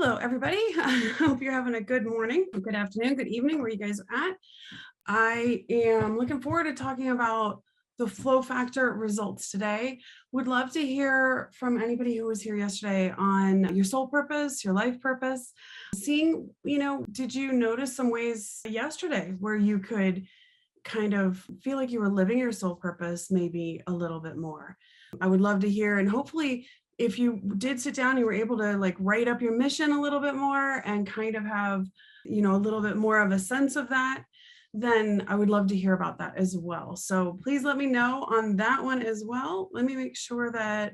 Hello, everybody. I hope you're having a good morning, good afternoon, good evening, where you guys are at. I am looking forward to talking about the flow factor results today. Would love to hear from anybody who was here yesterday on your soul purpose, your life purpose. Seeing, did you notice some ways yesterday where you could kind of feel like you were living your soul purpose maybe a little bit more? I would love to hear, and hopefully if you did sit down, you were able to like write up your mission a little bit more and kind of have, a little bit more of a sense of that, then I would love to hear about that as well. So please let me know on that one as well. Let me make sure that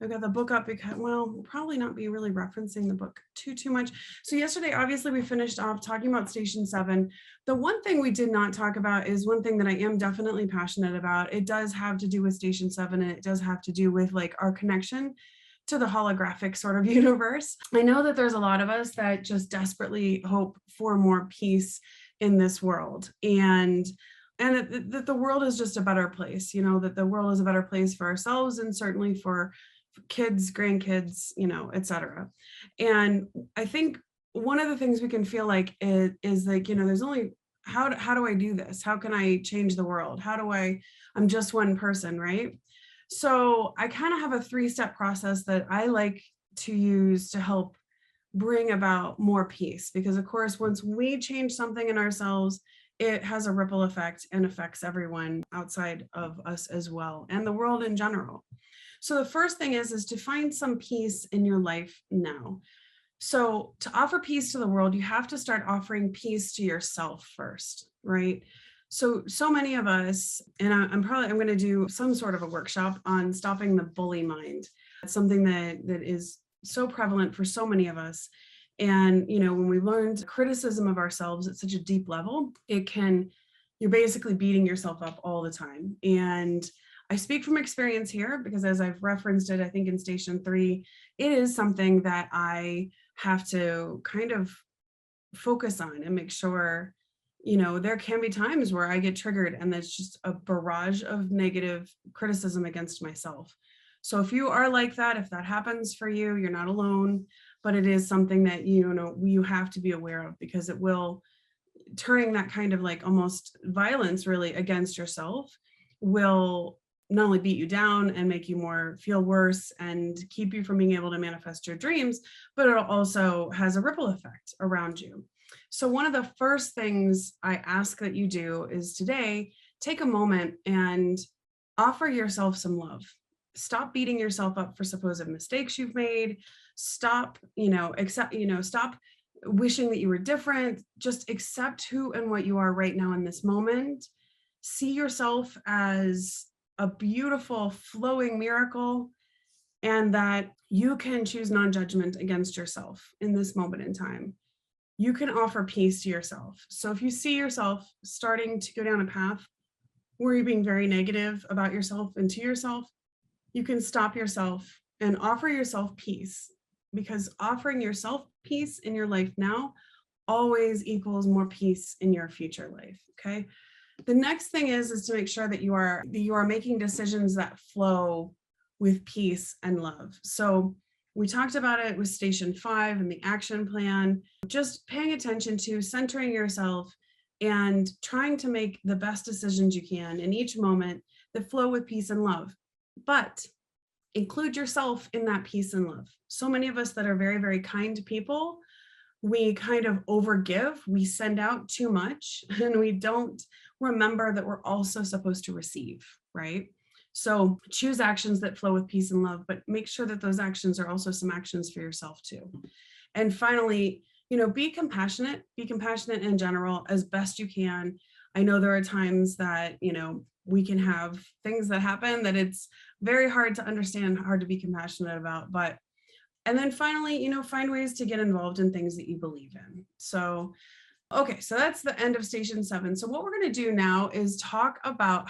I've got the book up because, well, we'll probably not be really referencing the book too much. So yesterday, obviously, we finished off talking about Station 7. The one thing we did not talk about is one thing that I am definitely passionate about. It does have to do with Station 7, and it does have to do with like our connection to the holographic sort of universe. I know that there's a lot of us that just desperately hope for more peace in this world, and that the world is just a better place, that the world is a better place for ourselves and certainly for kids, grandkids, etc. And I think one of the things we can feel like is like, there's only how do I do this? How can I change the world? I'm just one person, right? So I kind of have a 3-step process that I like to use to help bring about more peace, because of course, once we change something in ourselves, it has a ripple effect and affects everyone outside of us as well, and the world in general. So the first thing is to find some peace in your life now. So to offer peace to the world, you have to start offering peace to yourself first, right? So many of us, and I'm going to do some sort of a workshop on stopping the bully mind. It's something that is so prevalent for so many of us. And, when we learned criticism of ourselves at such a deep level, you're basically beating yourself up all the time. And I speak from experience here because, as I've referenced it, I think in Station 3, it is something that I have to kind of focus on and make sure, there can be times where I get triggered and there's just a barrage of negative criticism against myself. So if you are like that, if that happens for you, you're not alone, but it is something that, you have to be aware of, because it will, turning that kind of like almost violence really against yourself will not only beat you down and make you feel worse and keep you from being able to manifest your dreams, but it also has a ripple effect around you. So one of the first things I ask that you do is today, take a moment and offer yourself some love. Stop beating yourself up for supposed mistakes you've made. Stop, stop wishing that you were different. Just accept who and what you are right now in this moment. See yourself as a beautiful flowing miracle, and that you can choose non-judgment against yourself in this moment in time. You can offer peace to yourself. So if you see yourself starting to go down a path where you're being very negative about yourself and to yourself, you can stop yourself and offer yourself peace, because offering yourself peace in your life now always equals more peace in your future life. Okay. The next thing is to make sure that you are making decisions that flow with peace and love. So we talked about it with Station 5 and the action plan, just paying attention to centering yourself and trying to make the best decisions you can in each moment that flow with peace and love. But include yourself in that peace and love. So many of us that are very, very kind people, we kind of overgive, we send out too much, and we don't remember that we're also supposed to receive, right? So choose actions that flow with peace and love, but make sure that those actions are also some actions for yourself too. And finally, be compassionate in general as best you can. I know there are times that, we can have things that happen that it's very hard to understand, hard to be compassionate about, and then finally, find ways to get involved in things that you believe in. So, okay, so that's the end of Station 7. So what we're going to do now is talk about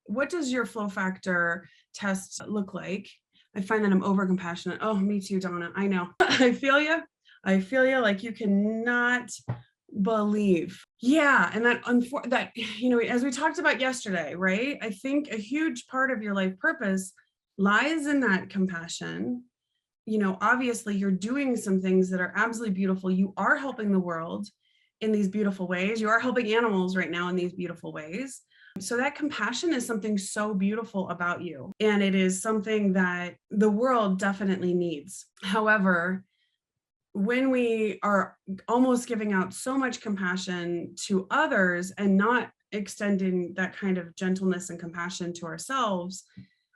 what does your flow factor test look like? I find that I'm over compassionate. Oh, me too, Donna. I know. I feel you. Like you cannot believe. Yeah. And that, as we talked about yesterday, right? I think a huge part of your life purpose lies in that compassion obviously you're doing some things that are absolutely beautiful. You are helping the world in these beautiful ways. You are helping animals right now in these beautiful ways. So that compassion is something so beautiful about you. And it is something that the world definitely needs. However, when we are almost giving out so much compassion to others and not extending that kind of gentleness and compassion to ourselves,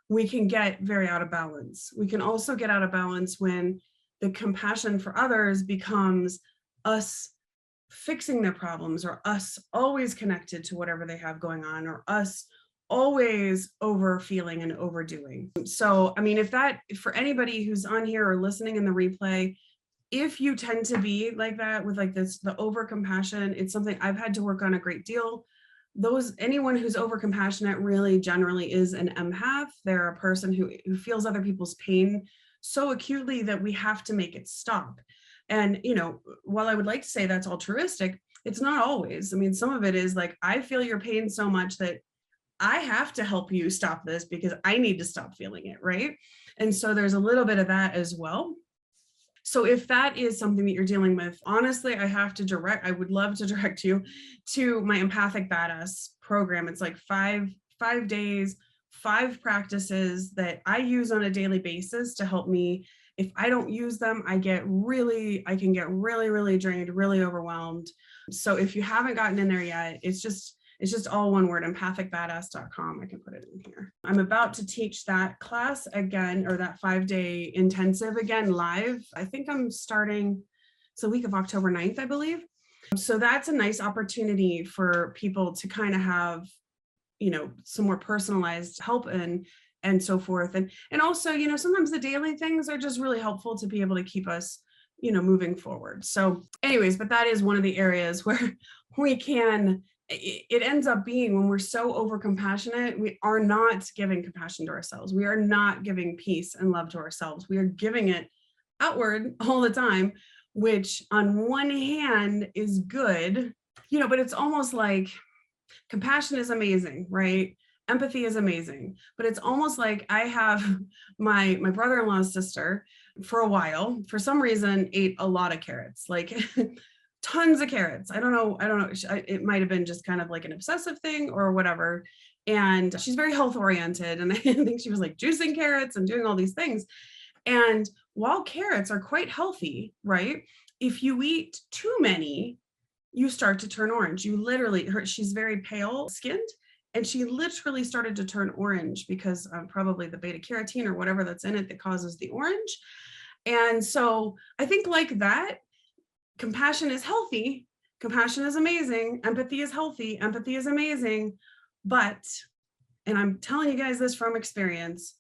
we can get very out of balance. We can also get out of balance when the compassion for others becomes us fixing their problems, or us always connected to whatever they have going on, or us always over feeling and overdoing. So, I mean, if that, for anybody who's on here or listening in the replay, if you tend to be like that with like this, the over compassion, it's something I've had to work on a great deal. Anyone who's over compassionate really generally is an empath. They're a person who feels other people's pain so acutely that we have to make it stop. And, while I would like to say that's altruistic, it's not always. I mean, some of it is like, I feel your pain so much that I have to help you stop this because I need to stop feeling it, right? And so there's a little bit of that as well. So if that is something that you're dealing with, honestly, I would love to direct you to my Empathic Badass program. It's like five days, 5 practices that I use on a daily basis to help me. If I don't use them, I can get really, really drained, really overwhelmed. So if you haven't gotten in there yet, it's just all one word, empathicbadass.com. I can put it in here. I'm about to teach that class again, or that 5-day intensive again, live. I think I'm starting, it's the week of October 9th, I believe. So that's a nice opportunity for people to kind of have, some more personalized help and so forth. And also, sometimes the daily things are just really helpful to be able to keep us, moving forward. So anyways, but that is one of the areas where it ends up being, when we're so over compassionate, we are not giving compassion to ourselves. We are not giving peace and love to ourselves. We are giving it outward all the time, which on one hand is good, but it's almost like compassion is amazing, right? Empathy is amazing, but it's almost like I have my brother-in-law's sister for a while, for some reason, ate a lot of carrots, like tons of carrots. I don't know. It might've been just kind of like an obsessive thing or whatever. And she's very health oriented. And I think she was like juicing carrots and doing all these things. And while carrots are quite healthy, right? If you eat too many, you start to turn orange. She's very pale skinned, and she literally started to turn orange because of probably the beta carotene or whatever that's in it that causes the orange. And so I think like that, compassion is healthy. Compassion is amazing. Empathy is healthy. Empathy is amazing. But, and I'm telling you guys this from experience,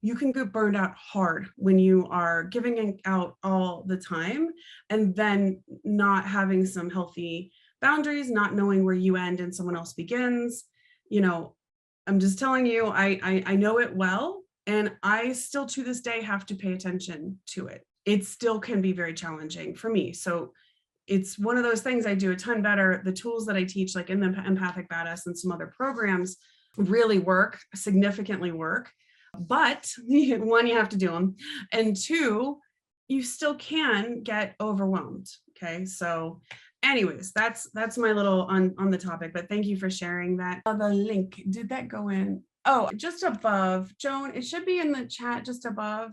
you can get burned out hard when you are giving out all the time and then not having some healthy boundaries, not knowing where you end and someone else begins. I'm just telling you, I know it well, and I still to this day have to pay attention to it. It still can be very challenging for me. So it's one of those things I do a ton better. The tools that I teach, like in the Empathic Badass and some other programs, really work, significantly work. But 1, you have to do them. And 2, you still can get overwhelmed. Okay. So anyways, that's my little on the topic, but thank you for sharing that. The link, did that go in? Oh, just above, Joan, it should be in the chat just above.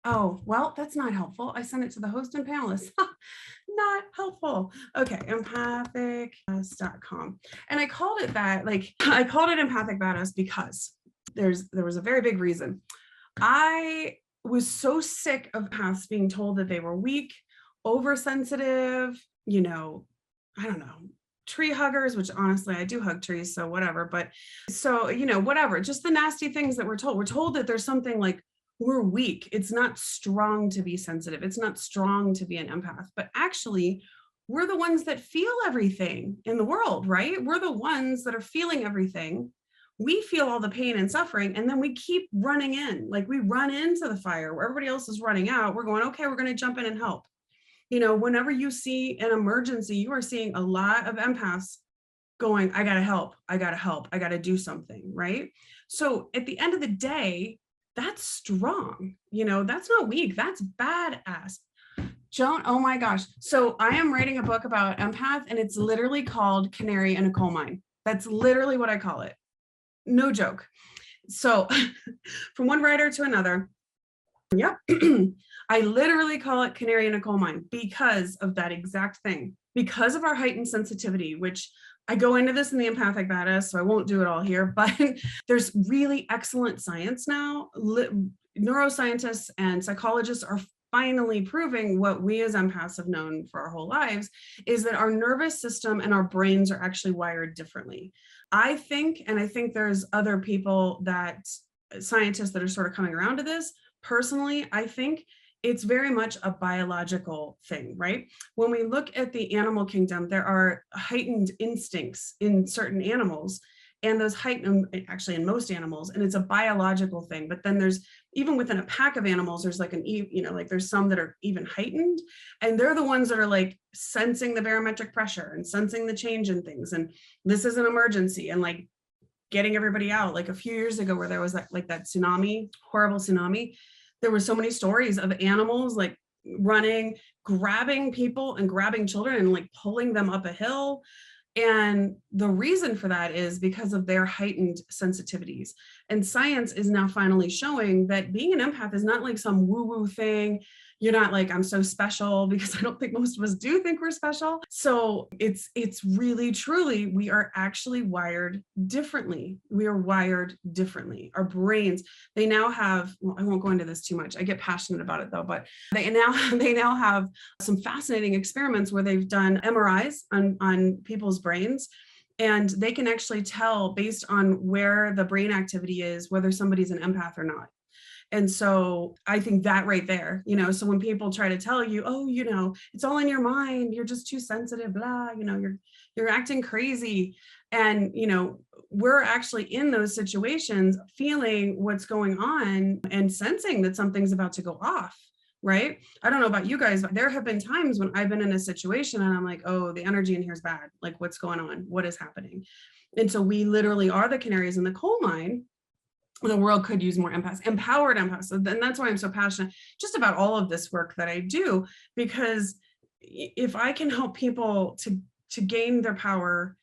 Oh, well, that's not helpful. I sent it to the host and panelists. Not helpful. Okay, empathicbadass.com. And I called it that, I called it Empathic Badass because there was a very big reason. I was so sick of empaths being told that they were weak, oversensitive, I don't know, tree huggers, which honestly, I do hug trees, so whatever. But so, whatever, just the nasty things that we're told. We're told that there's something like, we're weak. It's not strong to be sensitive. It's not strong to be an empath, but actually we're the ones that feel everything in the world, right? We're the ones that are feeling everything. We feel all the pain and suffering, and then we keep running in, like we run into the fire where everybody else is running out. We're going, okay, we're going to jump in and help. Whenever you see an emergency, you are seeing a lot of empaths going, I got to help. I got to help. I got to do something, right? So at the end of the day, that's strong. That's not weak. That's badass. Joan, oh my gosh. So I am writing a book about empath, and it's literally called Canary in a Coal Mine. That's literally what I call it. No joke. So from one writer to another, yep. I literally call it Canary in a Coal Mine because of that exact thing, because of our heightened sensitivity, which I go into this in the Empathic Badass, so I won't do it all here, but there's really excellent science now. Neuroscientists and psychologists are finally proving what we as empaths have known for our whole lives, is that our nervous system and our brains are actually wired differently. I think there's other people scientists that are sort of coming around to this. Personally, I think it's very much a biological thing, right? When we look at the animal kingdom, there are heightened instincts in certain animals, and those heightened, actually in most animals, and it's a biological thing. But then there's, even within a pack of animals, there's like there's some that are even heightened, and they're the ones that are like sensing the barometric pressure and sensing the change in things. And this is an emergency, and like getting everybody out. Like a few years ago where there was that tsunami, horrible tsunami, there were so many stories of animals like running, grabbing people and grabbing children and like pulling them up a hill. And the reason for that is because of their heightened sensitivities. And science is now finally showing that being an empath is not like some woo-woo thing. You're not like, I'm so special, because I don't think most of us do think we're special. So it's really, truly, we are actually wired differently. We are wired differently. Our brains, they now have, well, I won't go into this too much. I get passionate about it though, but they now have some fascinating experiments where they've done MRIs on people's brains. And they can actually tell based on where the brain activity is, whether somebody's an empath or not. And so I think that right there, so when people try to tell you, oh, it's all in your mind, you're just too sensitive, blah, you're acting crazy. And, we're actually in those situations feeling what's going on and sensing that something's about to go off. Right. I don't know about you guys, but there have been times when I've been in a situation and I'm like, oh, the energy in here is bad. Like, what's going on? What is happening? And so we literally are the canaries in the coal mine. The world could use more empaths, empowered empaths. And that's why I'm so passionate just about all of this work that I do, because if I can help people to gain their power,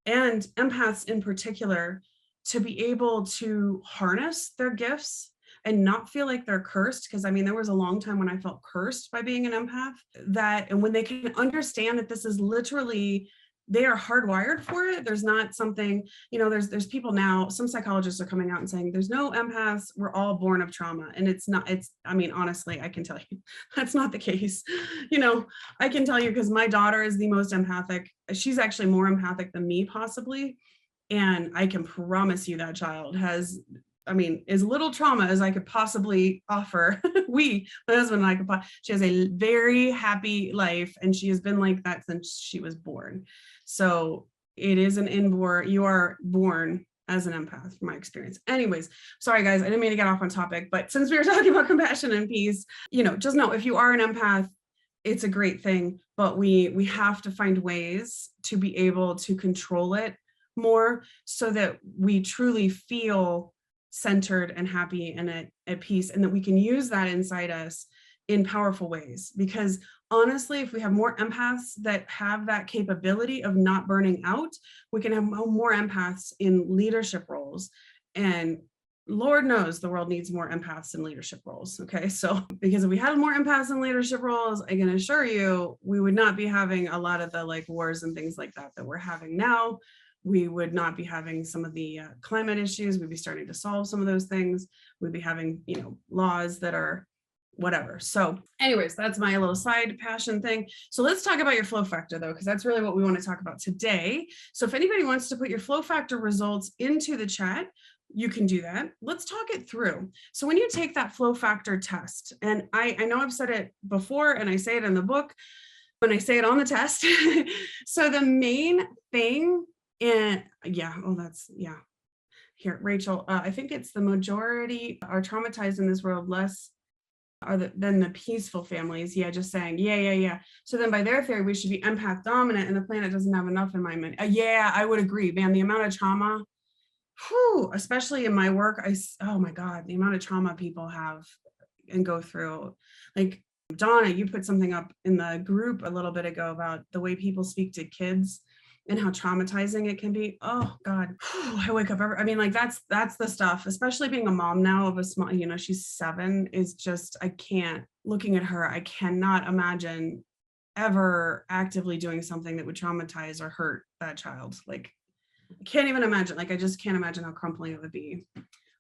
and empaths in particular, to be able to harness their gifts and not feel like they're cursed, because there was a long time when I felt cursed by being an empath, and when they can understand that this is literally, they are hardwired for it. There's not something, there's people now, some psychologists are coming out and saying there's no empaths, we're all born of trauma. And it's not, honestly, I can tell you that's not the case. I can tell you, because my daughter is the most empathic. She's actually more empathic than me, possibly. And I can promise you that child has, as little trauma as I could possibly offer. My husband and I she has a very happy life, and she has been like that since she was born. So it is an inborn, you are born as an empath, from my experience. Anyways, sorry guys, I didn't mean to get off on topic, but since we were talking about compassion and peace, just know if you are an empath, it's a great thing, but we have to find ways to be able to control it more so that we truly feel centered and happy and at peace, and that we can use that inside us in powerful ways. Because honestly, if we have more empaths that have that capability of not burning out, we can have more empaths in leadership roles. And Lord knows the world needs more empaths in leadership roles. Okay, so because if we had more empaths in leadership roles, I can assure you we would not be having a lot of the wars and things like that we're having now. We would not be having some of the climate issues. We'd be starting to solve some of those things. We'd be having, laws that are whatever. So anyways, that's my little side passion thing. So let's talk about your flow factor though, because that's really what we want to talk about today. So if anybody wants to put your flow factor results into the chat, you can do that. Let's talk it through. So when you take that flow factor test, and I know I've said it before and I say it in the book, when I say it on the test. So the main thing here, Rachel, I think it's the majority are traumatized in this world less than the peaceful families. Yeah, just saying, yeah. So then by their theory, we should be empath dominant and the planet doesn't have enough in my mind. Yeah, I would agree, man, the amount of trauma especially in my work, oh my God, the amount of trauma people have and go through. Like, Donna, you put something up in the group a little bit ago about the way people speak to kids and how traumatizing it can be. Oh God, I wake up I mean, like that's the stuff, especially being a mom now of a small, she's 7, is just, I can't, looking at her, I cannot imagine ever actively doing something that would traumatize or hurt that child. Like, I can't even imagine, like, I just can't imagine how crumpling it would be.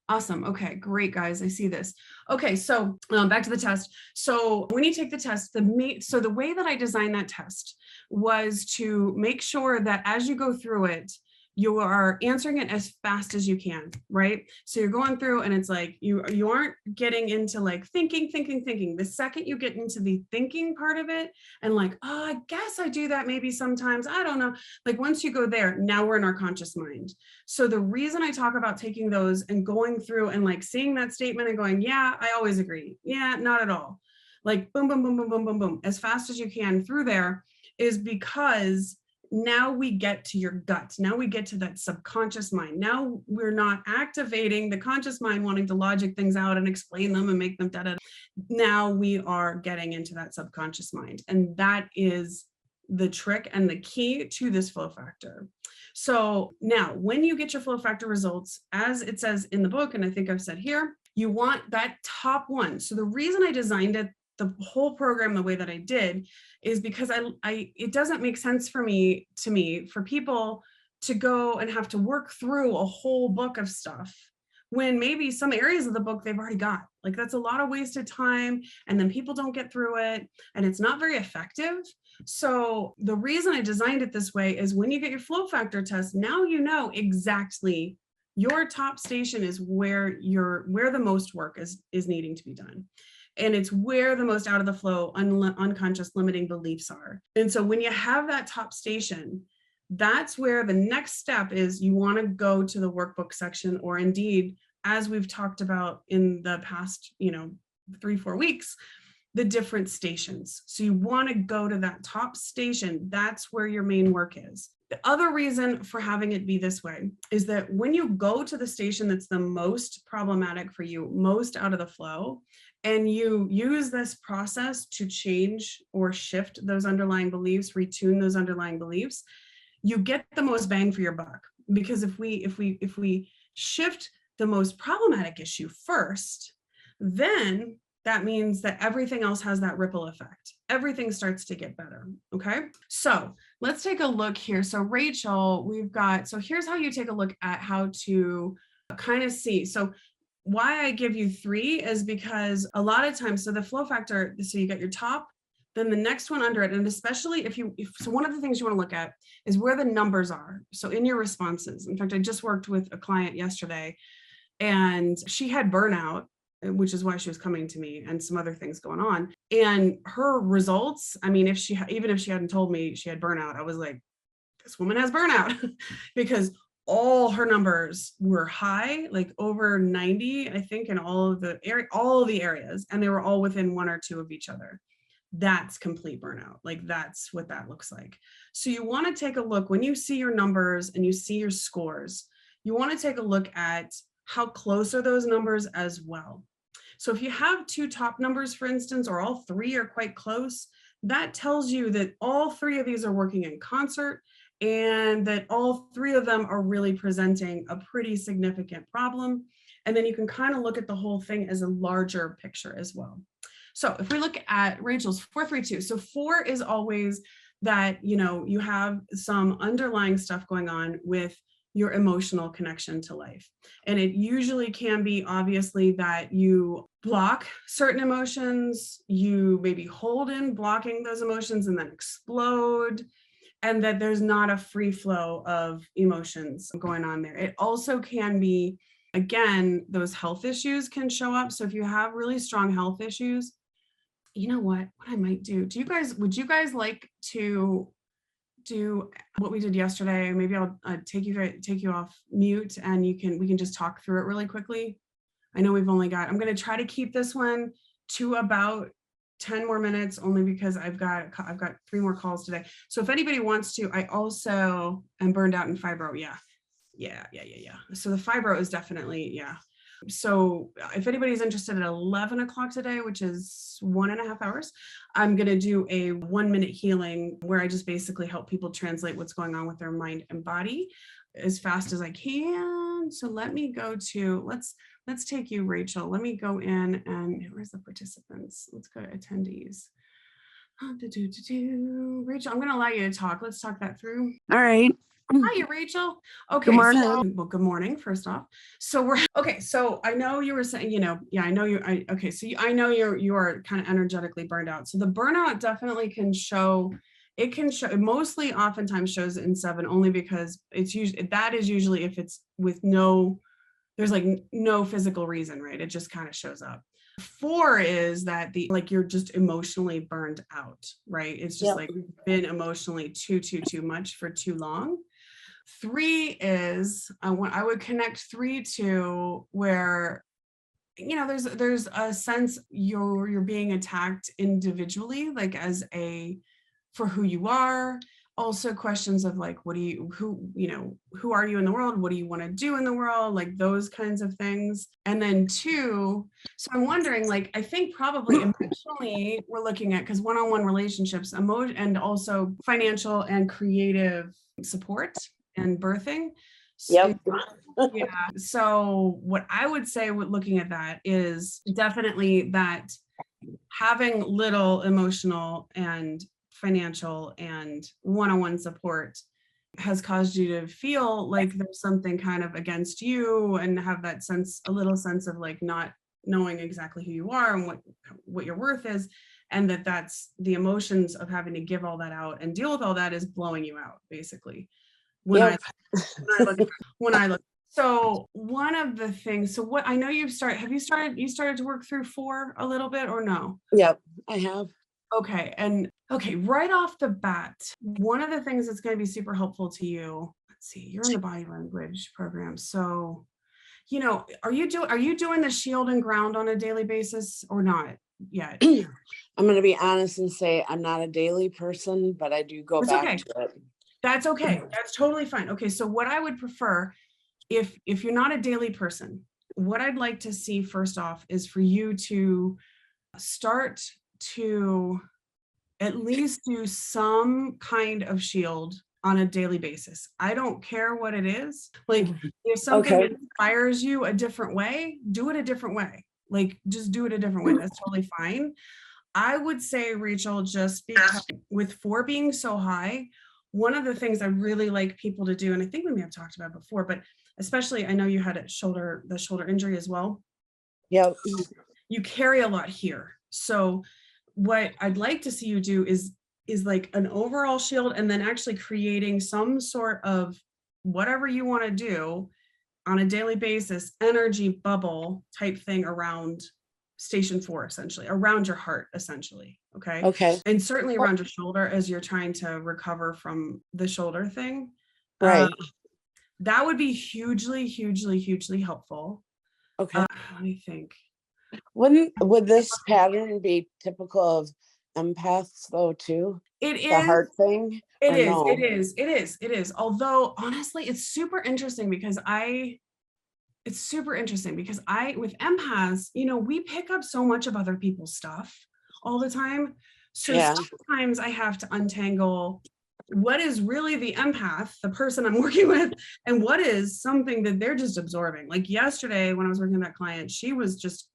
Awesome. Okay, great, guys. I see this. Okay, so back to the test. So when you take the test, so the way that I designed that test was to make sure that as you go through it, you are answering it as fast as you can, right? So you're going through and it's like, you aren't getting into like thinking. The second you get into the thinking part of it and like, oh, I guess I do that maybe sometimes, I don't know. Like once you go there, now we're in our conscious mind. So the reason I talk about taking those and going through and like seeing that statement and going, yeah, I always agree. Yeah, not at all. Like boom, boom, boom, boom, boom, boom, boom, as fast as you can through there is because now we get to your gut. Now we get to that subconscious mind. Now we're not activating the conscious mind wanting to logic things out and explain them and make them da-da. Now we are getting into that subconscious mind. And that is the trick and the key to this flow factor. So now when you get your flow factor results, as it says in the book, and I think I've said here, you want that top one. So the reason I designed it, the whole program the way that I did, is because it doesn't make sense for people to go and have to work through a whole book of stuff when maybe some areas of the book they've already got. Like that's a lot of wasted time, and then people don't get through it and it's not very effective. So the reason I designed it this way is when you get your flow factor test, now you know exactly your top station is where the most work is needing to be done. And it's where the most out of the flow unconscious limiting beliefs are. And so when you have that top station, that's where the next step is. You want to go to the workbook section, or indeed, as we've talked about in the past, 3-4 weeks, the different stations. So you want to go to that top station. That's where your main work is. The other reason for having it be this way is that when you go to the station that's the most problematic for you, most out of the flow, and you use this process to change or shift those underlying beliefs, retune those underlying beliefs, you get the most bang for your buck. Because if we shift the most problematic issue first, then that means that everything else has that ripple effect. Everything starts to get better. Okay. So let's take a look here. So Rachel, so here's how you take a look at how to kind of see. So why I give you 3 is because a lot of times, so the flow factor, so you got your top, then the next one under it. And especially so one of the things you want to look at is where the numbers are. So in your responses, in fact, I just worked with a client yesterday and she had burnout, which is why she was coming to me, and some other things going on. And her results, I mean, even if she hadn't told me she had burnout, I was like, this woman has burnout because all her numbers were high, like over 90, I think, in all of the areas, and they were all within 1 or 2 of each other. That's complete burnout. Like that's what that looks like. So you want to take a look when you see your numbers and you see your scores, you want to take a look at how close are those numbers as well. So if you have 2 top numbers, for instance, or all 3 are quite close, that tells you that all 3 of these are working in concert and that all 3 of them are really presenting a pretty significant problem. And then you can kind of look at the whole thing as a larger picture as well. So if we look at Rachel's 432, so 4 is always that, you have some underlying stuff going on with your emotional connection to life. And it usually can be obviously that you block certain emotions, you maybe hold in blocking those emotions and then explode, and that there's not a free flow of emotions going on there. It also can be, again, those health issues can show up. So if you have really strong health issues, you know what I might do? Would you guys like to do what we did yesterday? Maybe I'll take you off mute and we can just talk through it really quickly. I know we've only got, I'm going to try to keep this one to about 10 more minutes, only because I've got 3 more calls today. So if anybody wants to, I also am burned out in fibro. Yeah. Yeah. So the fibro is definitely, yeah. So if anybody's interested at 11 o'clock today, which is 1.5 hours, I'm going to do a 1-minute healing where I just basically help people translate what's going on with their mind and body as fast as I can. So let me go to, let's take you, Rachel. Let me go in and where's the participants? Let's go to attendees. Rachel, I'm going to allow you to talk. Let's talk that through. All right. Hi, Rachel. Okay. Good morning. Well, good morning, first off. So we're okay. So I know you were saying, I know you. Okay. So I know you are kind of energetically burned out. So the burnout definitely can show. It can show. It mostly, oftentimes, shows in 7 only because it's usually if it's with there's like no physical reason, right? It just kind of shows up. 4 is that you're just emotionally burned out, right? It's just like been emotionally too much for too long. 3 is I would connect 3 to where there's a sense you're being attacked individually, like for who you are. Also questions of like, who are you in the world? What do you want to do in the world? Like those kinds of things. And then 2, so I'm wondering, like, I think probably emotionally we're looking at, because one-on-one relationships, emotion, and also financial and creative support and birthing. Yep. Yeah. So what I would say with looking at that is definitely that having little emotional and financial and one-on-one support has caused you to feel like there's something kind of against you and have that a little sense of like not knowing exactly who you are and what your worth is. And that's the emotions of having to give all that out and deal with all that is blowing you out, basically. When I look. So one of the things, so what I know you started to work through 4 a little bit or no? Yep, I have. Okay. And okay, right off the bat, one of the things that's going to be super helpful to you, let's see, you're in the body language program. So, are you doing the shield and ground on a daily basis or not yet? I'm going to be honest and say I'm not a daily person, but I do go back to it. That's okay. That's totally fine. Okay. So what I would prefer, if you're not a daily person, what I'd like to see first off is for you to start to at least do some kind of shield on a daily basis. I don't care what it is. Like if something inspires you a different way, do it a different way. Like just do it a different way. That's totally fine. I would say, Rachel, just because with 4 being so high, one of the things I really like people to do, and I think we may have talked about it before, but especially I know you had the shoulder injury as well. Yep. You carry a lot here. So what I'd like to see you do is like an overall shield and then actually creating some sort of whatever you want to do on a daily basis, energy bubble type thing around station 4, essentially around your heart, essentially. Okay. And certainly around your shoulder as you're trying to recover from the shoulder thing. Right. That would be hugely helpful. Okay. Let me think. Would this pattern be typical of empaths though too? It is the heart thing. It is. Although honestly, it's super interesting because with empaths, we pick up so much of other people's stuff all the time. So sometimes I have to untangle what is really the empath, the person I'm working with, and what is something that they're just absorbing. Like yesterday when I was working with that client, she was just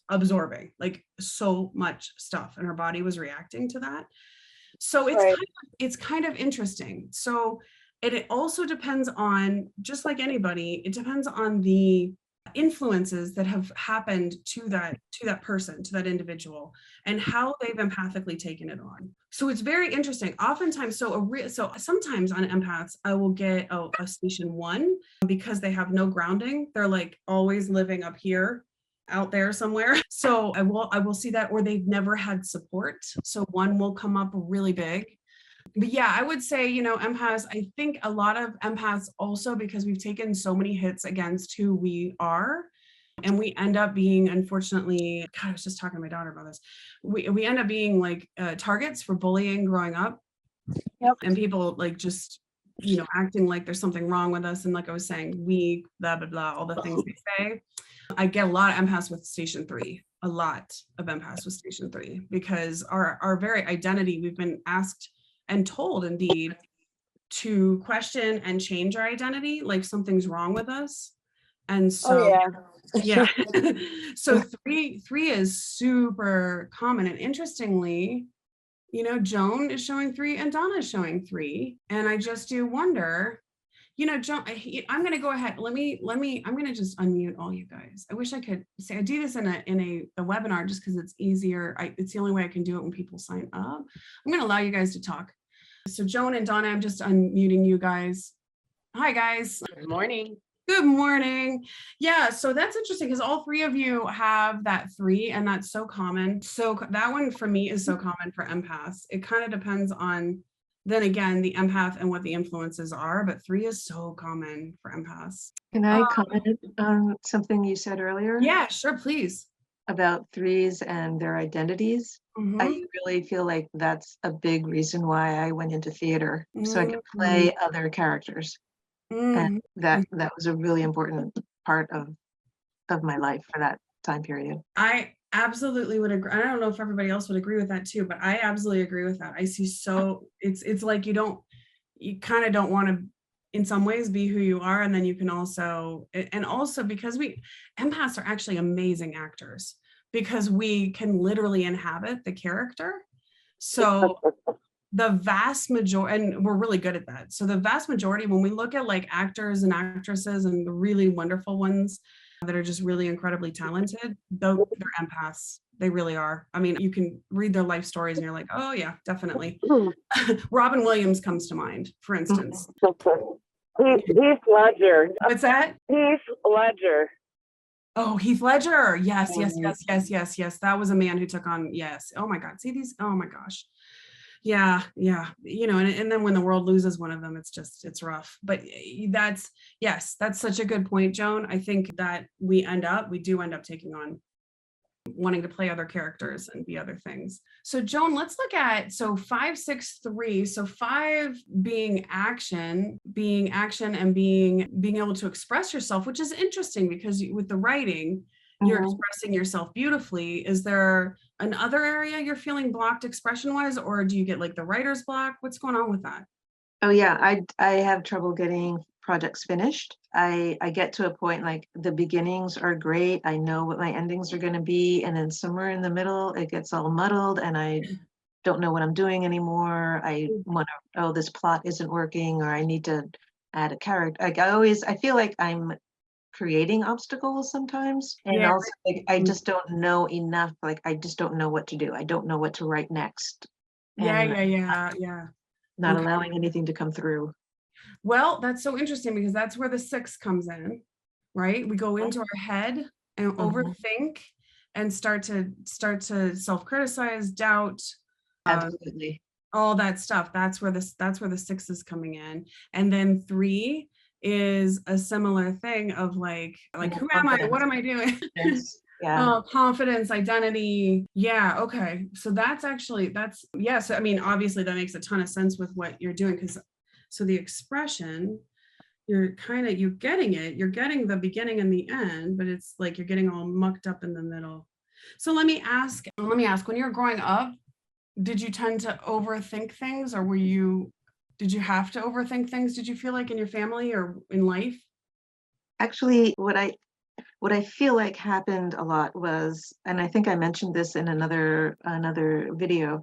absorbing like so much stuff and her body was reacting to that. So it's kind of interesting. So it also depends on, just like anybody, it depends on the influences that have happened to that person, to that individual, and how they've empathically taken it on. So it's very interesting. Oftentimes, so sometimes on empaths, I will get a station 1 because they have no grounding. They're like always living up here, out there somewhere. So I will see that, or they've never had support. So 1 will come up really big. But yeah, I would say, empaths, I think a lot of empaths also, because we've taken so many hits against who we are, and we end up being, unfortunately, God, I was just talking to my daughter about this. We end up being like targets for bullying growing up. Yep. And people like just acting like there's something wrong with us. And like I was saying, weak, blah, blah, blah, all the things they say. I get a lot of empaths with station 3, a lot of empaths with station 3, because our very identity, we've been asked and told indeed to question and change our identity, like something's wrong with us. And Oh, so, yeah. yeah. So three is super common. And interestingly, Joan is showing 3 and Donna is showing 3. And I just do wonder, Joan, I'm going to go ahead. I'm going to just unmute all you guys. I wish I could say, I do this in a webinar just because it's easier. It's the only way I can do it when people sign up. I'm going to allow you guys to talk. So Joan and Donna, I'm just unmuting you guys. Hi, guys. Good morning. Good morning. Yeah, so that's interesting because all 3 of you have that 3, and that's so common. So that one for me is so common for empaths. It kind of depends on, then again, the empath and what the influences are, but 3 is so common for empaths. Can I comment on something you said earlier? Yeah, sure, please. About 3s and their identities. I really feel like that's a big reason why I went into theater, so I could play other characters. And that was a really important part of my life for that time period. I absolutely would agree. I don't know if everybody else would agree with that too, but I absolutely agree with that. I see, so it's like you kind of don't want to, in some ways, be who you are, and then you can also, and also because empaths are actually amazing actors, because we can literally inhabit the character. So the vast majority, and we're really good at that. So the vast majority, when we look at like actors and actresses and the really wonderful ones that are just really incredibly talented, they're empaths. They really are. I mean, you can read their life stories and you're like, oh yeah, definitely. Robin Williams comes to mind, for instance. Heath Ledger. What's that? Heath Ledger. Oh, Heath Ledger. Yes. That was a man who took on, yes. Oh my God. See these? Oh my gosh. Yeah. And then when the world loses one of them, it's rough. But that's such a good point, Joan. I think that we do end up taking on, wanting to play other characters and be other things. So Joan, let's look at, 5, 6, 3. So 5 being action and being able to express yourself, which is interesting because with the writing, you're expressing yourself beautifully. Is there another area you're feeling blocked expression wise, or do you get like the writer's block? What's going on with that? Oh yeah, I have trouble getting projects finished. I get to a point like the beginnings are great. I know what my endings are going to be. And then somewhere in the middle, it gets all muddled and I don't know what I'm doing anymore. I want to, oh, this plot isn't working, or I need to add a character. Like I feel like I'm creating obstacles sometimes. And also like, I just don't know enough. Like, I just don't know what to do. I don't know what to write next. Yeah. Not allowing anything to come through. Well, that's so interesting because that's where the 6 comes in, right? We go into our head and overthink and start to self-criticize, doubt, Absolutely. all that stuff. That's where the 6 is coming in. And then 3 is a similar thing of like who am I? What am I doing? Yeah. Confidence, identity. Yeah. Okay. So that's yes. I mean, obviously that makes a ton of sense with what you're doing, because so the expression, you're getting it. You're getting the beginning and the end, but it's like you're getting all mucked up in the middle. So let me ask, when you were growing up, did you tend to overthink things, or did you have to overthink things? Did you feel like in your family or in life? Actually, what I feel like happened a lot was, and I think I mentioned this in another video,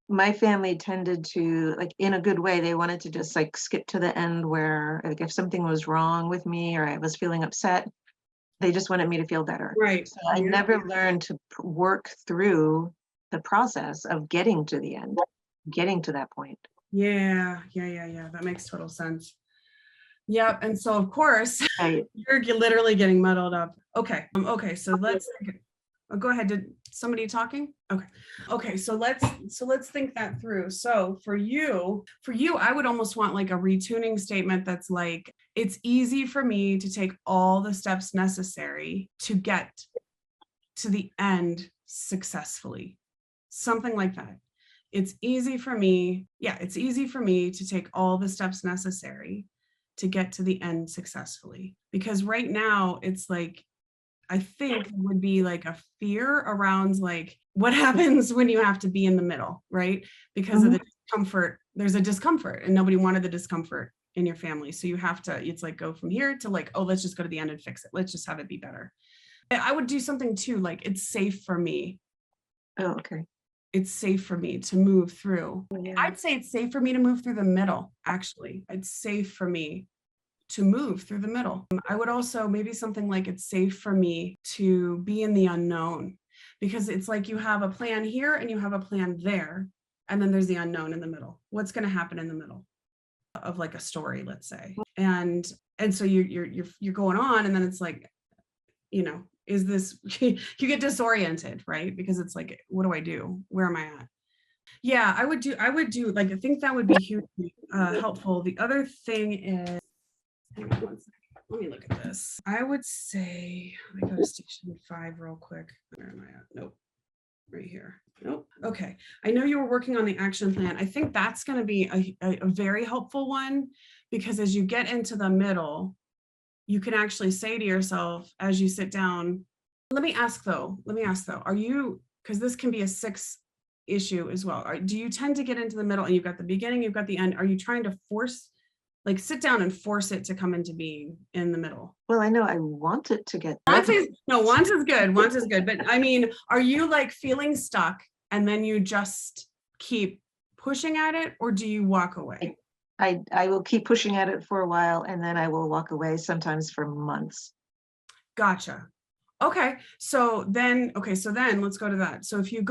my family tended to, like, in a good way, they wanted to just like skip to the end where, like, if something was wrong with me or I was feeling upset, they just wanted me to feel better. Right. So I never learned to work through the process of getting to the end, getting to that point. Yeah. That makes total sense. Yep. And so of course, you're literally getting muddled up. Okay. So let's go ahead. Did somebody talking? Okay. So let's think that through. So for you, I would almost want like a retuning statement that's like, it's easy for me to take all the steps necessary to get to the end successfully. Something like that. it's easy for me. Yeah, it's easy for me to take all the steps necessary to get to the end successfully. Because right now it's like, I think it would be like a fear around like what happens when you have to be in the middle, right? Because of the discomfort, there's a discomfort and nobody wanted the discomfort in your family. So you have to, it's like go from here to like, oh, let's just go to the end and fix it. Let's just have it be better. I would do something too, like it's safe for me. Oh, okay. It's safe for me to move through. Yeah. I'd say it's safe for me to move through the middle, actually. It's safe for me to move through the middle. I would also maybe something like it's safe for me to be in the unknown, because it's like you have a plan here and you have a plan there, and then there's the unknown in the middle. What's going to happen in the middle of like a story, let's say, and so you're going on, and then it's like, you know, is this you get disoriented, right? Because it's like, what do I do? Where am I at? Yeah, I would do like, I think that would be hugely helpful. The other thing is, hang on one second. Let me look at this. I would say, let me go to station 5 real quick. Where am I at? Nope. Right here. Nope. Okay. I know you were working on the action plan. I think that's going to be a very helpful one, because as you get into the middle, you can actually say to yourself as you sit down, let me ask though, are you, because this can be a 6 issue as well. Do you tend to get into the middle and you've got the beginning, you've got the end? Are you trying to force, like sit down and force it to come into being in the middle? Well, I know I want it to get. Once is good. Once is good. But I mean, are you like feeling stuck and then you just keep pushing at it, or do you walk away? I will keep pushing at it for a while, and then I will walk away, sometimes for months. Gotcha. Okay. So then let's go to that. So if you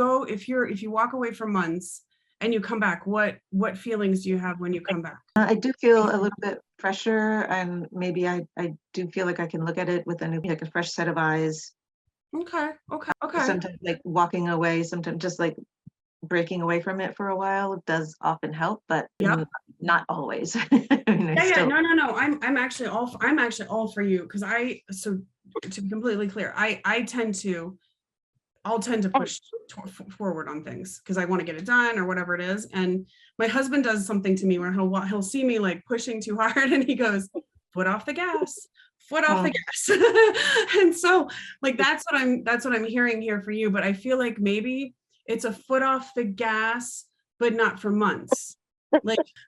walk away for months and you come back, what feelings do you have when you come back? I do feel a little bit fresher, and maybe I do feel like I can look at it with a fresh set of eyes. Okay. Sometimes like walking away, sometimes just like breaking away from it for a while does often help, but not always. No. I'm actually all for you, because so to be completely clear, I'll tend to push forward on things because I want to get it done or whatever it is. And my husband does something to me where he'll see me like pushing too hard and he goes, foot off the gas. And so like, that's what I'm hearing here for you. But I feel like maybe it's a foot off the gas, but not for months.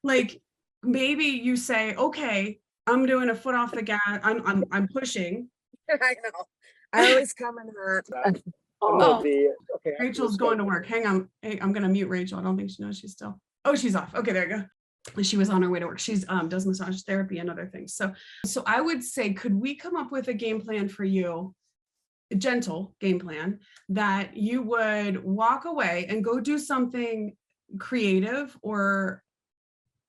Like maybe you say, okay, I'm doing a foot off the gas. I'm pushing. I know. I always come in hot. Okay, Rachel's going to work. Hang on. Hey, I'm going to mute Rachel. I don't think she knows she's still. Oh, she's off. Okay, there you go. She was on her way to work. She's does massage therapy and other things. So I would say, could we come up with a game plan for you, a gentle game plan, that you would walk away and go do something creative or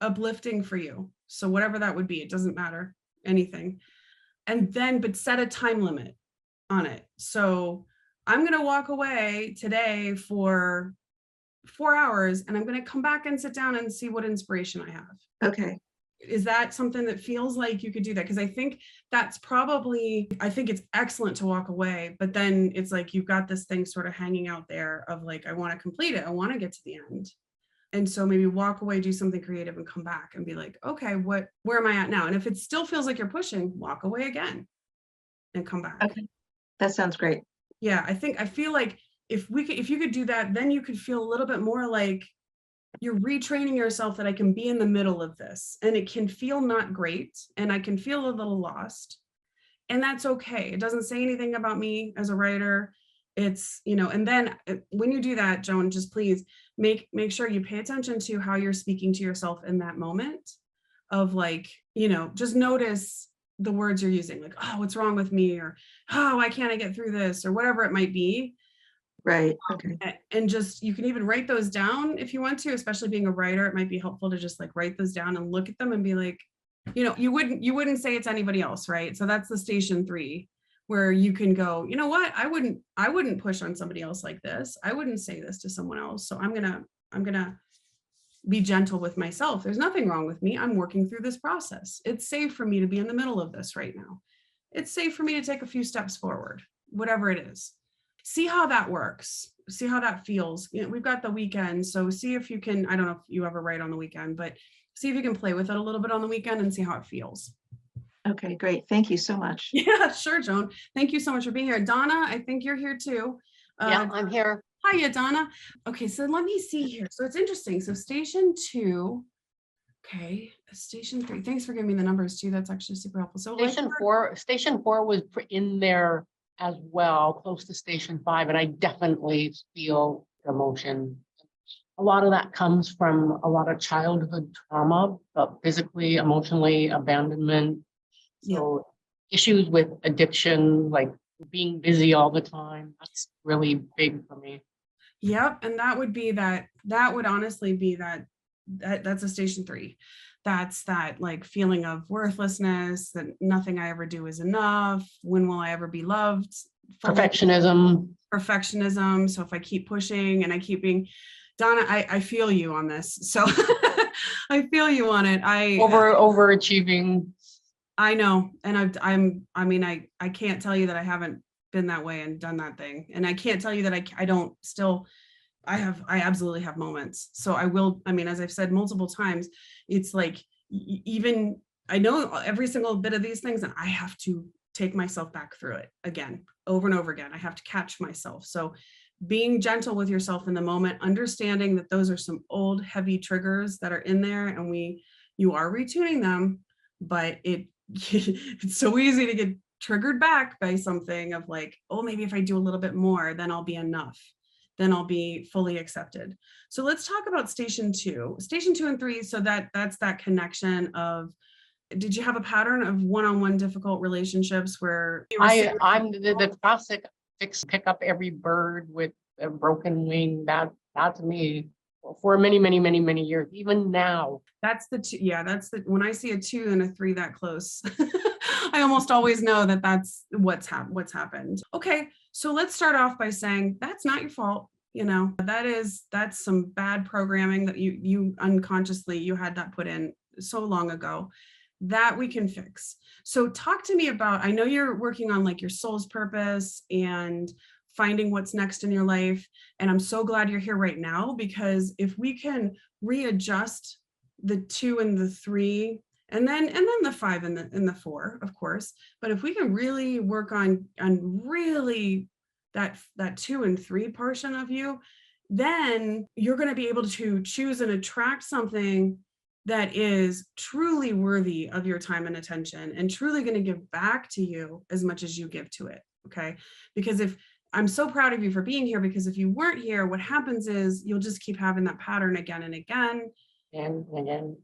uplifting for you? So whatever that would be, it doesn't matter, anything. And then, but set a time limit on it. So I'm going to walk away today for 4 hours, and I'm going to come back and sit down and see what inspiration I have. Okay. Is that something that feels like you could do that? Because I think it's excellent to walk away, but then it's like you've got this thing sort of hanging out there of like, I want to complete it. I want to get to the end. And so maybe walk away, do something creative, and come back and be like, okay, where am I at now? And if it still feels like you're pushing, walk away again and come back. Okay. That sounds great. Yeah, I feel like if you could do that, then you could feel a little bit more like you're retraining yourself that I can be in the middle of this, and it can feel not great, and I can feel a little lost, and that's okay. It doesn't say anything about me as a writer. It's, and then when you do that, Joan, just please make sure you pay attention to how you're speaking to yourself in that moment of like, just notice the words you're using, like, oh, what's wrong with me? Or, oh, why can't I get through this? Or whatever it might be. Right. Okay. And just, you can even write those down if you want to, especially being a writer, it might be helpful to just like write those down and look at them and be like, you wouldn't say it's anybody else, right? So that's the station 3, where you can go, you know what? I wouldn't push on somebody else like this. I wouldn't say this to someone else. So I'm gonna be gentle with myself. There's nothing wrong with me. I'm working through this process. It's safe for me to be in the middle of this right now. It's safe for me to take a few steps forward, whatever it is. See how that works. see how that feels. You know, we've got the weekend, so see if you can, I don't know if you ever write on the weekend, but see if you can play with it a little bit on the weekend and see how it feels. Okay, great. Thank you so much. Yeah, sure, Joan. Thank you so much for being here. Donna, I think you're here too. Yeah, I'm here. Hiya, Donna. Okay, so let me see here. So it's interesting. So station 2, okay, station 3. Thanks for giving me the numbers too. That's actually super helpful. So Station four was in there as well, close to station 5, and I definitely feel emotion. A lot of that comes from a lot of childhood trauma, but physically, emotionally, abandonment. So issues with addiction, like being busy all the time, that's really big for me. Yep, and that would honestly be that's a station 3. That's that like feeling of worthlessness, that nothing I ever do is enough. When will I ever be loved? Perfectionism. So if I keep pushing and I keep being, Donna, I feel you on this. So I feel you on it. Overachieving. I know. And I can't tell you that I haven't been that way and done that thing. And I can't tell you that I don't still, I absolutely have moments. So as I've said multiple times, it's like, even I know every single bit of these things, and I have to take myself back through it again, over and over again. I have to catch myself. So being gentle with yourself in the moment, understanding that those are some old heavy triggers that are in there, and you are retuning them, but it's so easy to get triggered back by something of like, oh, maybe if I do a little bit more, then I'll be enough. Then I'll be fully accepted. So let's talk about station 2 and 3. So that's that connection of, did you have a pattern of one-on-one difficult relationships where I'm the classic pick up every bird with a broken wing. That's me for many, many, many, many years, even now. That's when I see a 2 and a 3 that close, I almost always know that that's what's happened. Okay, so let's start off by saying that's not your fault. You know, that's some bad programming that you unconsciously, you had that put in so long ago that we can fix. So talk to me about, I know you're working on like your soul's purpose and finding what's next in your life. And I'm so glad you're here right now, because if we can readjust the 2 and the 3, and then the 5 and the 4, of course, but if we can really work on really that 2 and 3 portion of you, then you're going to be able to choose and attract something that is truly worthy of your time and attention, and truly going to give back to you as much as you give to it. Okay. Because I'm so proud of you for being here, because if you weren't here, what happens is you'll just keep having that pattern again and again. And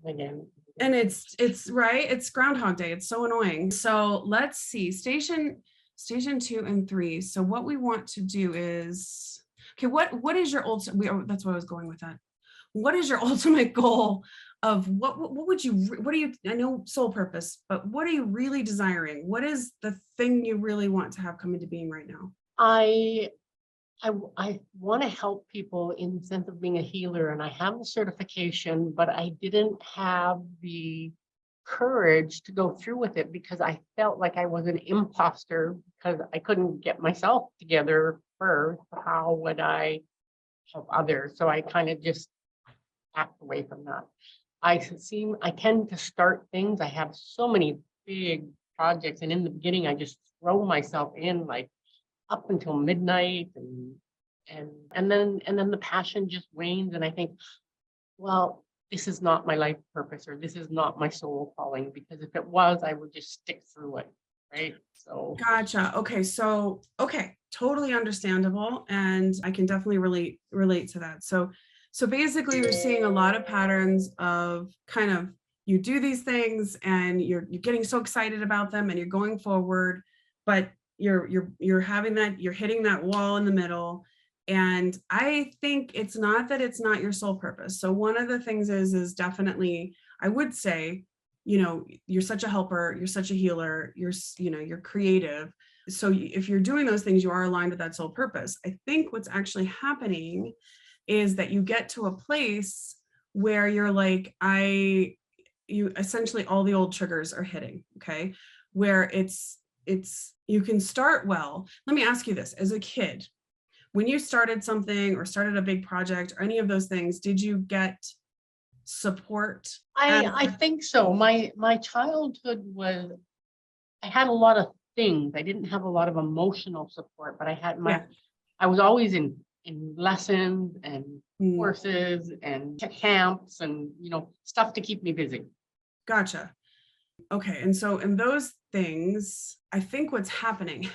again. And it's right. It's Groundhog Day. It's so annoying. So let's see, station 2 and 3. So what we want to do is, okay, what is your ultimate, that's what I was going with that. What is your ultimate goal of what do you, I know soul purpose, but what are you really desiring? What is the thing you really want to have come into being right now? I want to help people in the sense of being a healer, and I have the certification, but I didn't have the courage to go through with it because I felt like I was an imposter because I couldn't get myself together first. How would I help others? So I kind of just backed away from that. I tend to start things. I have so many big projects, and in the beginning, I just throw myself in like up until midnight, and then the passion just wanes, and I think, well, this is not my life purpose, or this is not my soul calling, because if it was, I would just stick through it, right? So gotcha. Okay, so totally understandable, and I can definitely relate to that. So basically, you're seeing a lot of patterns of kind of, you do these things and you're getting so excited about them and you're going forward, but you're having that, you're hitting that wall in the middle. And I think it's not that it's not your soul purpose. So one of the things is definitely, I would say, you know, you're such a helper, you're such a healer, you're creative. So if you're doing those things, you are aligned with that soul purpose. I think what's actually happening is that you get to a place where you're like, you essentially, all the old triggers are hitting, okay? Where it's, you can start well. Let me ask you this, as a kid, when you started something or started a big project or any of those things, did you get support? I think so. My childhood was, I had a lot of things. I didn't have a lot of emotional support, but I had Yeah. I was always in lessons and Mm, courses and camps and, stuff to keep me busy. gotcha. Okay. And so in those things, I think what's happening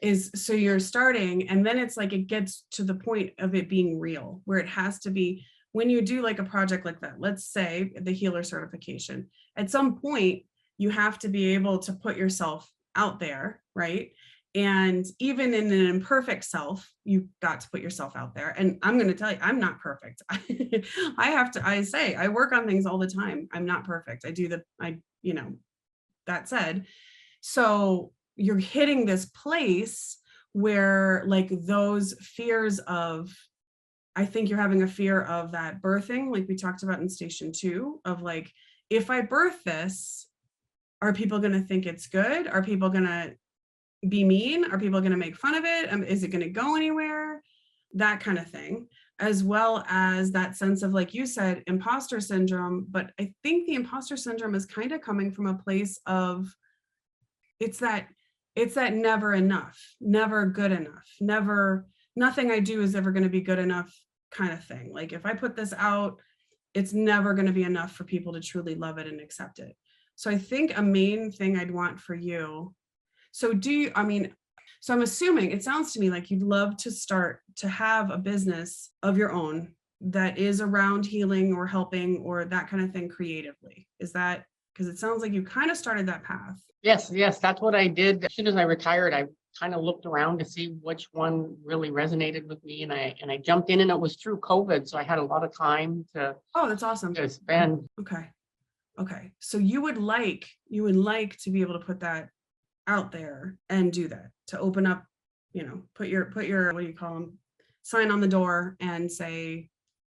is, so you're starting and then it's like it gets to the point of it being real, where it has to be when you do like a project like that, let's say the healer certification, at some point you have to be able to put yourself out there, right? And even in an imperfect self, you got to put yourself out there. And I'm going to tell you, I'm not perfect. I work on things all the time. I'm not perfect. That said, so you're hitting this place where like those fears of, I think you're having a fear of that birthing, like we talked about in station 2, of like, if I birth this, are people going to think it's good? Are people going to be mean? Are people going to make fun of it? Is it going to go anywhere? That kind of thing, as well as that sense of, like you said, imposter syndrome. But I think the imposter syndrome is kind of coming from a place of, it's that never enough, never good enough, nothing I do is ever going to be good enough kind of thing. Like if I put this out, it's never going to be enough for people to truly love it and accept it. So I think a main thing I'd want for you, so I'm assuming, it sounds to me like you'd love to start to have a business of your own that is around healing or helping or that kind of thing creatively. Is that, because it sounds like you kind of started that path. Yes, that's what I did. As soon as I retired, I kind of looked around to see which one really resonated with me, and I jumped in, and it was through COVID, so I had a lot of time to Oh, that's awesome. spend. Okay. So you would like to be able to put that out there and do that, to open up, put your, what do you call them, sign on the door and say,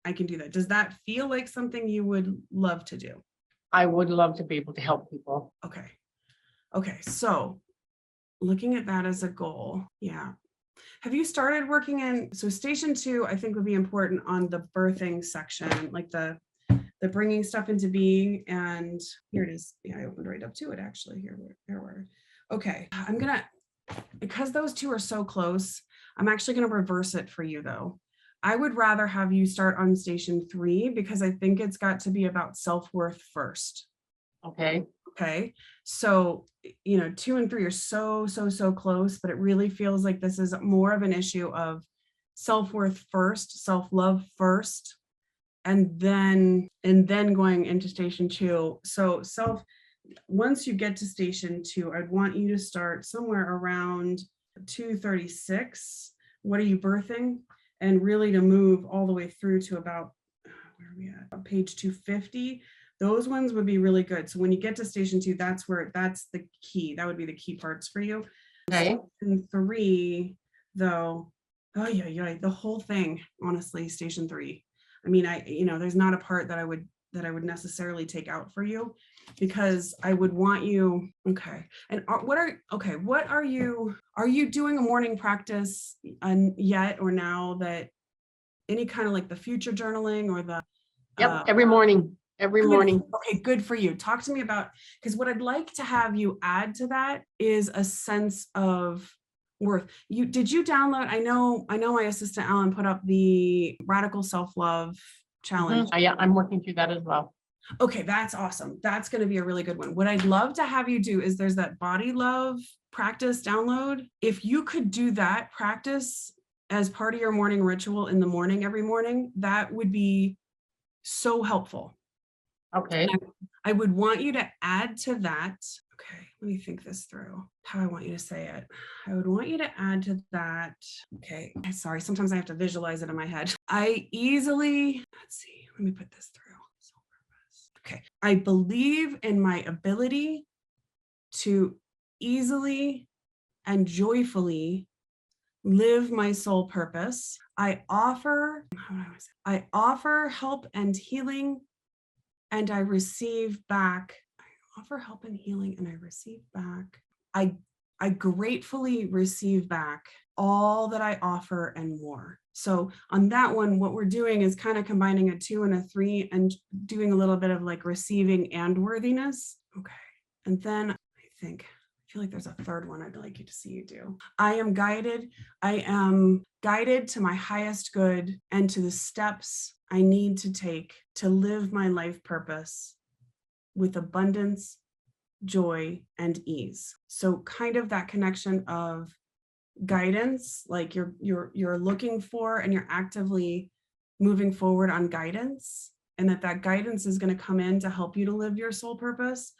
I can do that. Does that feel like something you would love to do? I would love to be able to help people. Okay. So looking at that as a goal. Yeah. Have you started working in, so station 2, I think would be important on the birthing section, like the bringing stuff into being. And here it is. Yeah, I opened right up to it actually. Here we're. Okay. Because those two are so close, I'm actually going to reverse it for you though. I would rather have you start on station 3 because I think it's got to be about self-worth first. Okay. So, 2 and 3 are so close, but it really feels like this is more of an issue of self-worth first, self-love first, and then going into station 2. So once you get to station 2, I'd want you to start somewhere around 236. What are you birthing? And really to move all the way through to about, where are we at? Page 250. Those ones would be really good. So when you get to station 2, that's the key. That would be the key parts for you. Okay. Station 3, though, the whole thing, honestly, station 3. I mean, there's not a part that I would necessarily take out for you, because I would want you, okay. And what are you doing a morning practice yet, or now, that any kind of like the future journaling or the Every morning. Okay, good for you. Talk to me about, because what I'd like to have you add to that is a sense of worth. Did you download? I know my assistant Alan put up the Radical Self-Love Challenge. Yeah, I'm working through that as well. Okay, that's awesome. That's going to be a really good one. What I'd love to have you do is, there's that body love practice download. If you could do that practice as part of your morning ritual in the morning, every morning, that would be so helpful. Okay. I would want you to add to that. Okay, let me think this through, how I want you to say it. I would want you to add to that. Okay, sorry, sometimes I have to visualize it in my head. Let's see, let me put this through. Okay, I believe in my ability to easily and joyfully live my soul purpose. I offer help and healing, and I receive back. I offer help and healing, and I receive back. I gratefully receive back all that I offer and more. So on that one, what we're doing is kind of combining a 2 and a 3 and doing a little bit of like receiving and worthiness. Okay. And then I feel like there's a third one I'd like you to see you do. I am guided to my highest good and to the steps I need to take to live my life purpose with abundance, joy, and ease. So kind of that connection of guidance, like you're looking for and you're actively moving forward on guidance, and that guidance is going to come in to help you to live your soul purpose.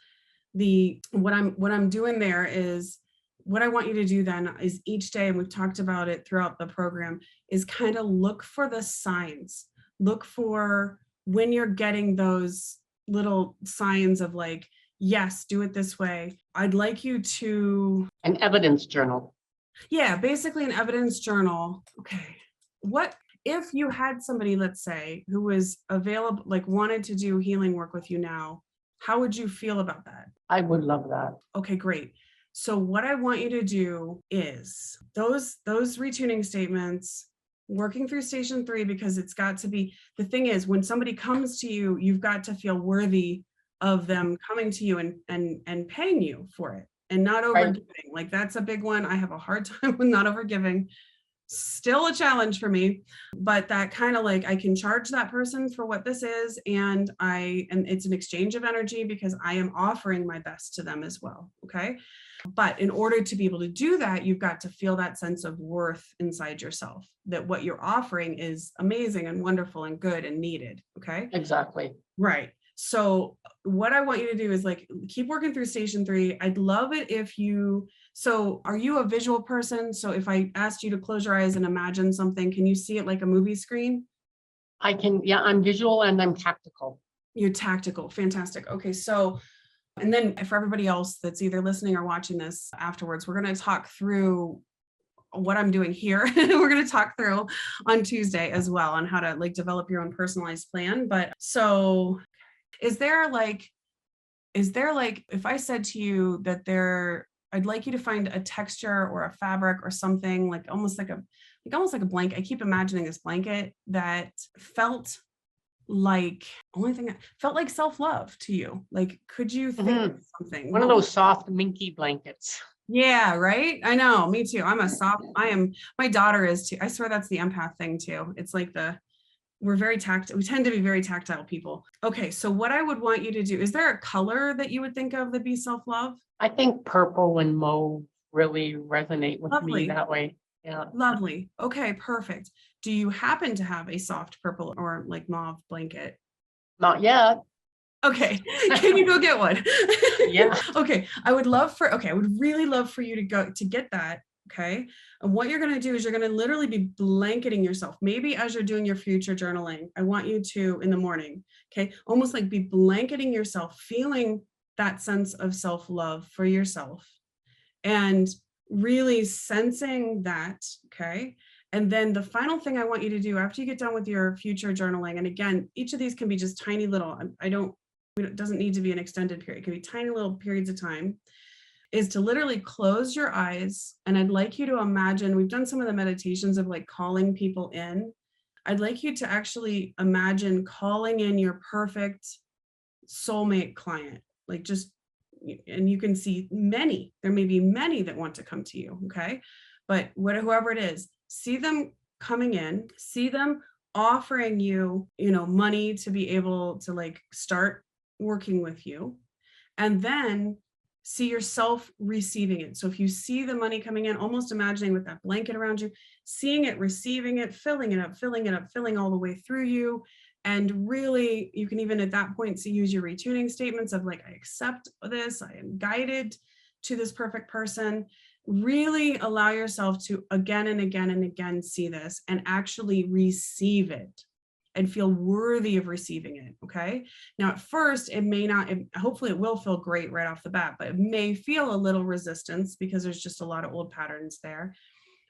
What I'm doing there is, what I want you to do then is each day, and we've talked about it throughout the program, is kind of look for the signs. Look for when you're getting those little signs of like, yes, do it this way. I'd like you to... An evidence journal. Yeah, basically an evidence journal. Okay. What if you had somebody, let's say, who was available, like wanted to do healing work with you now? How would you feel about that? I would love that. Okay, great. So what I want you to do is those retuning statements, working through station 3, because it's got to be, the thing is, when somebody comes to you, you've got to feel worthy of them coming to you and paying you for it and not overgiving. Right. Like that's a big one. I have a hard time with not overgiving. Still a challenge for me, but that kind of like, I can charge that person for what this is, and it's an exchange of energy because I am offering my best to them as well. Okay. But in order to be able to do that, you've got to feel that sense of worth inside yourself, that what you're offering is amazing and wonderful and good and needed. Okay. Exactly. Right. So what I want you to do is like, keep working through station 3. I'd love it if you, so are you a visual person? So if I asked you to close your eyes and imagine something, can you see it like a movie screen? I can, yeah, I'm visual and I'm tactical. You're tactical. Fantastic. Okay. So, and then for everybody else that's either listening or watching this afterwards, we're going to talk through what I'm doing here. We're going to talk through on Tuesday as well on how to like develop your own personalized plan. But so is there like, if I said to you that I'd like you to find a texture or a fabric or something like almost like a blanket. I keep imagining this blanket that felt like self-love to you. Like, could you think of something? One of those soft minky blankets. Yeah, right. I know. Me too. My daughter is too. I swear that's the empath thing too. It's like we tend to be very tactile people. Okay. So what I would want you to do, is there a color that you would think of that be self-love? I think purple and mauve really resonate with me that way. Yeah. Lovely. Okay, perfect. Do you happen to have a soft purple or like mauve blanket? Not yet. Okay. Can you go get one? Yeah. Okay. I would really love for you to get that. Okay. And what you're going to do is you're going to literally be blanketing yourself. Maybe as you're doing your future journaling, I want you to, in the morning, okay, almost like be blanketing yourself, feeling that sense of self-love for yourself and really sensing that. Okay. And then the final thing I want you to do after you get done with your future journaling, and again, each of these can be just tiny little, it doesn't need to be an extended period. It can be tiny little periods of time, is to literally close your eyes. And I'd like you to imagine, we've done some of the meditations of like calling people in. I'd like you to actually imagine calling in your perfect soulmate client, like just, and you can see there may be many that want to come to you. Okay. But whoever it is, see them coming in, see them offering you, money to be able to like start working with you, and then see yourself receiving it. So if you see the money coming in, almost imagining with that blanket around you, seeing it, receiving it, filling it up, filling all the way through you. And really, you can even at that point use your retuning statements of like, I accept this, I am guided to this perfect person. Really allow yourself to again and again and again see this and actually receive it and feel worthy of receiving it. Okay. Now, at first, it may not, hopefully it will feel great right off the bat, but it may feel a little resistance because there's just a lot of old patterns there.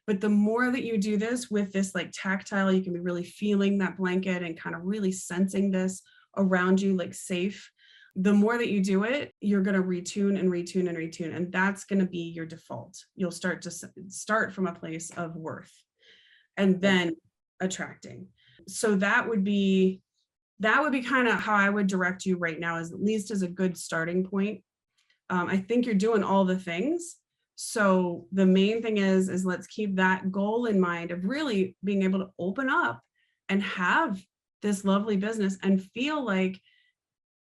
But the more that you do this with this like tactile, you can be really feeling that blanket and kind of really sensing this around you, like safe. the more that you do it, you're going to retune and retune and retune. And that's going to be your default. You'll start from a place of worth and then attracting. So that would be kind of how I would direct you right now, is at least as a good starting point. I think you're doing all the things. So the main thing is let's keep that goal in mind of really being able to open up and have this lovely business and feel like,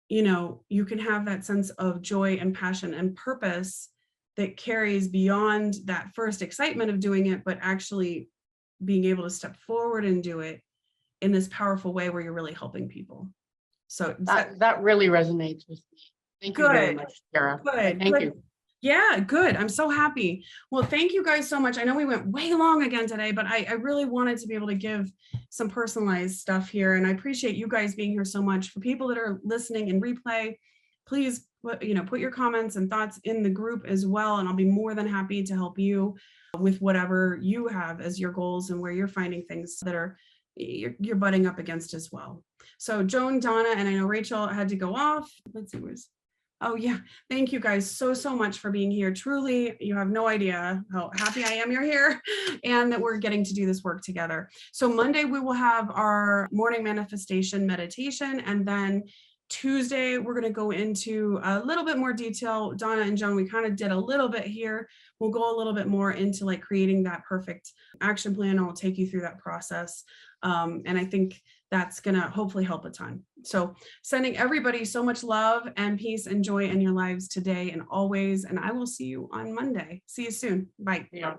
you know, you can have that sense of joy and passion and purpose that carries beyond that first excitement of doing it, but actually being able to step forward and do it in this powerful way where you're really helping people. So That really resonates with me. Thank you very much, Sarah. Thank you. Yeah, good. I'm so happy. Well, thank you guys so much. I know we went way long again today, but I really wanted to be able to give some personalized stuff here. And I appreciate you guys being here so much. For people that are listening in replay, please put your comments and thoughts in the group as well. And I'll be more than happy to help you with whatever you have as your goals and where you're finding things that are you're butting up against as well. So Joan, Donna, and I know Rachel had to go off. Let's see, oh yeah, thank you guys so much for being here. Truly, you have no idea how happy I am you're here and that we're getting to do this work together. So Monday, we will have our morning manifestation meditation, and then Tuesday, we're going to go into a little bit more detail. Donna and Joan, we kind of did a little bit here. We'll go a little bit more into like creating that perfect action plan, and we'll take you through that process. And I think that's going to hopefully help a ton. So sending everybody so much love and peace and joy in your lives today and always. And I will see you on Monday. See you soon. Bye. Yeah.